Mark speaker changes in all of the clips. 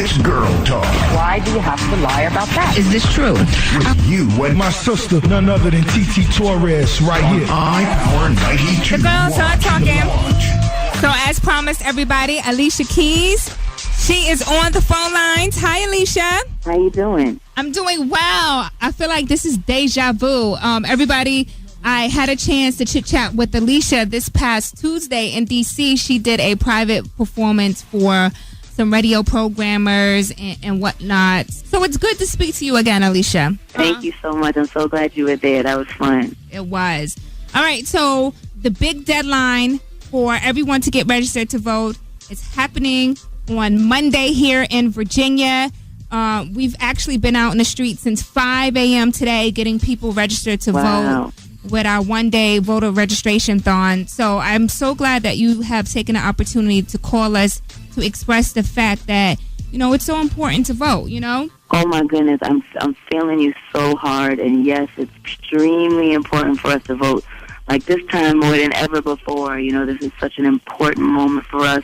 Speaker 1: It's girl talk.
Speaker 2: Why do you have to lie about that?
Speaker 3: Is this true?
Speaker 1: With you and my sister, none other than Torrez, right here. iPower 92.
Speaker 4: The girls are talking. So as promised, everybody, Alicia Keys. She is on the phone lines. Hi, Alicia.
Speaker 5: How you doing?
Speaker 4: I'm doing well. I feel like this is deja vu. Everybody, I had a chance to chit-chat with Alicia this past Tuesday in D.C. She did a private performance for some radio programmers and whatnot. So it's good to speak to you again, Alicia.
Speaker 5: Thank you so much. I'm so glad you were there. That was fun.
Speaker 4: It was. All right, so the big deadline for everyone to get registered to vote is happening on Monday here in Virginia. We've actually been out in the street since 5 a.m. today getting people registered to vote with our one-day voter registration-thon. So I'm so glad that you have taken the opportunity to call us to express the fact that, it's so important to vote,
Speaker 5: Oh, my goodness. I'm feeling you so hard. And, yes, it's extremely important for us to vote. Like this time more than ever before. This is such an important moment for us.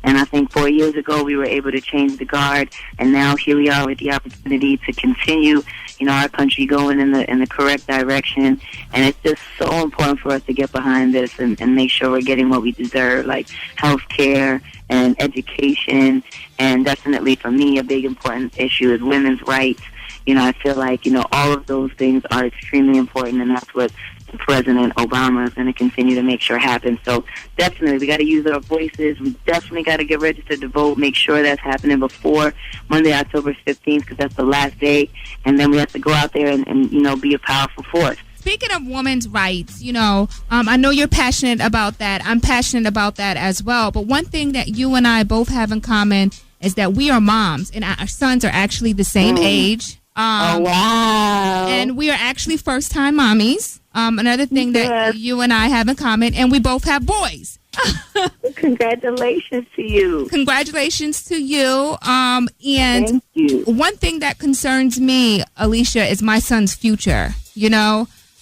Speaker 5: And I think 4 years ago we were able to change the guard, and now here we are with the opportunity to continue, our country going in the correct direction. And it's just so important for us to get behind this and make sure we're getting what we deserve, like health care and education. And definitely for me, a big important issue is women's rights. I feel like, all of those things are extremely important, and that's what President Obama is going to continue to make sure happens. So definitely, we got to use our voices. We definitely got to get registered to vote. Make sure that's happening before Monday, October 15th, because that's the last day. And then we have to go out there and be a powerful force.
Speaker 4: Speaking of women's rights, I know you're passionate about that. I'm passionate about that as well. But one thing that you and I both have in common is that we are moms, and our sons are actually the same age.
Speaker 5: Oh, wow.
Speaker 4: And we are actually first-time mommies. Another thing that you and I have in common, and we both have boys.
Speaker 5: Congratulations to you.
Speaker 4: Congratulations to you. And
Speaker 5: Thank you.
Speaker 4: One thing that concerns me, Alicia, is my son's future.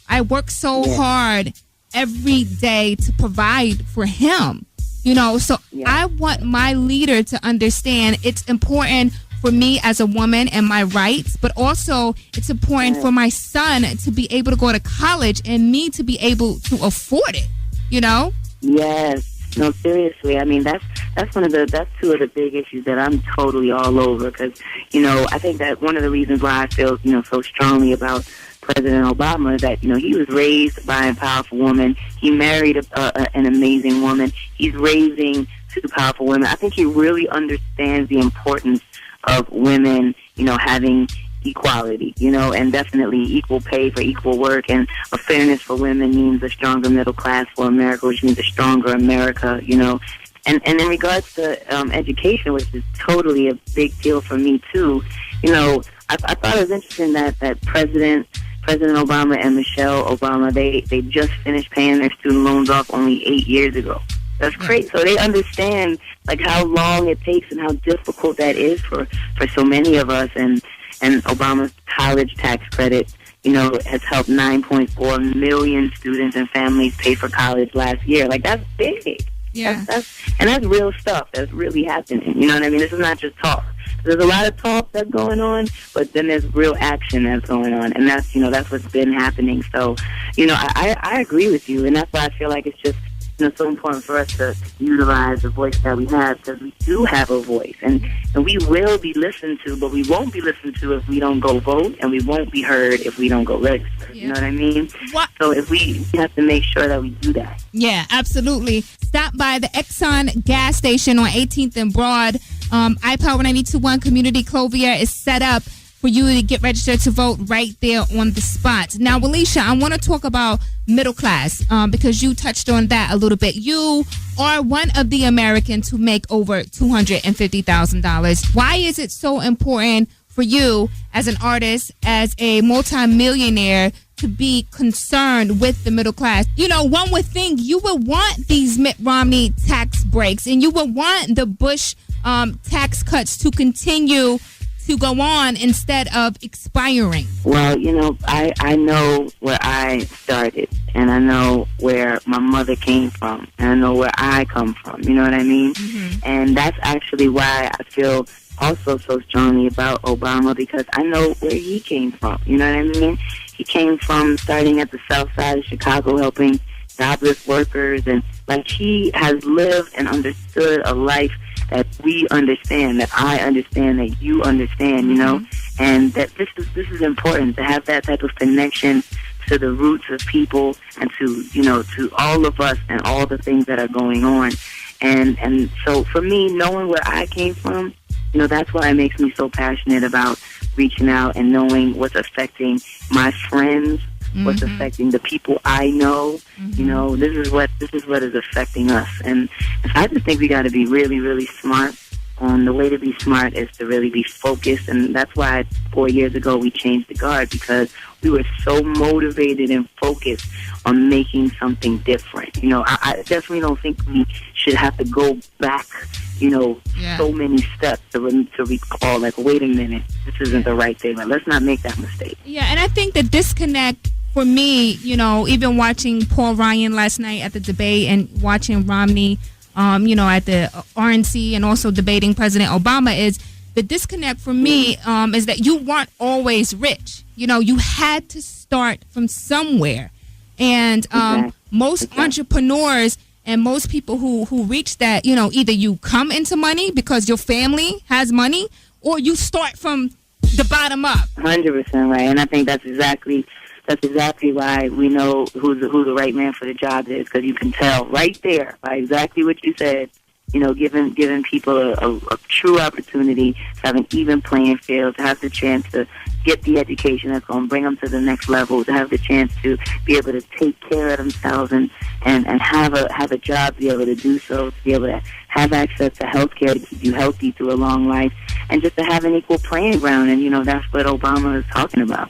Speaker 4: I work so hard every day to provide for him. So I want my leader to understand it's important for me as a woman and my rights, but also it's important for my son to be able to go to college and me to be able to afford it,
Speaker 5: Yes. No, seriously. I mean, that's two of the big issues that I'm totally all over, because, I think that one of the reasons why I feel, so strongly about President Obama is that, he was raised by a powerful woman. He married an amazing woman. He's raising two powerful women. I think he really understands the importance of women, having equality, and definitely equal pay for equal work, and a fairness for women means a stronger middle class for America, which means a stronger America, And in regards to education, which is totally a big deal for me too, I thought it was interesting that President Obama and Michelle Obama, they just finished paying their student loans off only 8 years ago. That's great. So they understand how long it takes and how difficult that is for so many of us. And Obama's college tax credit, has helped 9.4 million students and families pay for college last year. That's big.
Speaker 4: Yeah.
Speaker 5: That's real stuff. That's really happening. You know what I mean? This is not just talk. There's a lot of talk that's going on, but then there's real action that's going on, and that's what's been happening. So, I agree with you, and that's why I feel like it's just so important for us to utilize the voice that we have, because we do have a voice, and we will be listened to, but we won't be listened to if we don't go vote, and we won't be heard if we don't go register. Yeah. You know what I mean? So if we have to make sure that we do that.
Speaker 4: Yeah, absolutely. Stop by the Exxon gas station on 18th and Broad. iPower 92.1 Community Clovier is set up for you to get registered to vote right there on the spot. Now, Alicia, I want to talk about middle class because you touched on that a little bit. You are one of the Americans who make over $250,000. Why is it so important for you as an artist, as a multimillionaire, to be concerned with the middle class? One would think you would want these Mitt Romney tax breaks, and you would want the Bush tax cuts to continue to go on instead of expiring?
Speaker 5: Well, I know where I started, and I know where my mother came from, and I know where I come from. You know what I mean?
Speaker 4: Mm-hmm.
Speaker 5: And that's actually why I feel also so strongly about Obama, because I know where he came from. You know what I mean? He came from starting at the south side of Chicago, helping jobless workers, and he has lived and understood a life that we understand, that I understand, that you understand, and that this is important, to have that type of connection to the roots of people and to all of us and all the things that are going on. And so for me, knowing where I came from, that's why it makes me so passionate about reaching out and knowing what's affecting my friends, what's affecting the people I know. This is what is affecting us. And I just think we got to be really, really smart. And the way to be smart is to really be focused. And that's why 4 years ago we changed the guard, because we were so motivated and focused on making something different. I definitely don't think we should have to go back, so many steps to recall, wait a minute, this isn't the right thing. Let's not make that mistake.
Speaker 4: Yeah, and I think the disconnect for me, even watching Paul Ryan last night at the debate and watching Romney, at the RNC and also debating President Obama, is the disconnect for me is that you weren't always rich. You had to start from somewhere. And most entrepreneurs and most people who reach that, either you come into money because your family has money, or you start from the bottom up.
Speaker 5: 100% right. And I think that's exactly why we know who the right man for the job is, because you can tell right there by exactly what you said. Giving people a true opportunity to have an even playing field, to have the chance to get the education that's going to bring them to the next level, to have the chance to be able to take care of themselves and have a job, to be able to do so, to be able to have access to health care to keep you healthy through a long life, and just to have an equal playing ground. And, that's what Obama is talking about.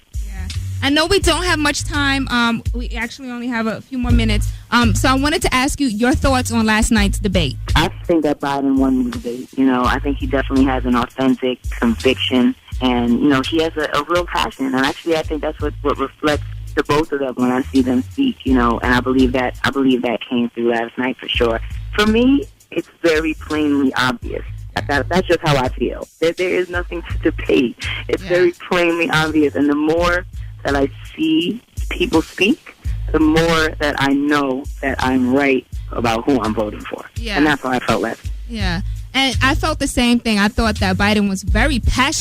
Speaker 4: I know we don't have much time. We actually only have a few more minutes. So I wanted to ask you your thoughts on last night's debate.
Speaker 5: I think that Biden won the debate. I think he definitely has an authentic conviction, and, he has a real passion. And actually, I think that's what reflects the both of them when I see them speak, and I believe that came through last night for sure. For me, it's very plainly obvious. That's just how I feel. There is nothing to debate. It's very plainly obvious. And the more that I see people speak, the more that I know that I'm right about who I'm voting for. Yeah. And that's how I felt last.
Speaker 4: Yeah. And I felt the same thing. I thought that Biden was very passionate.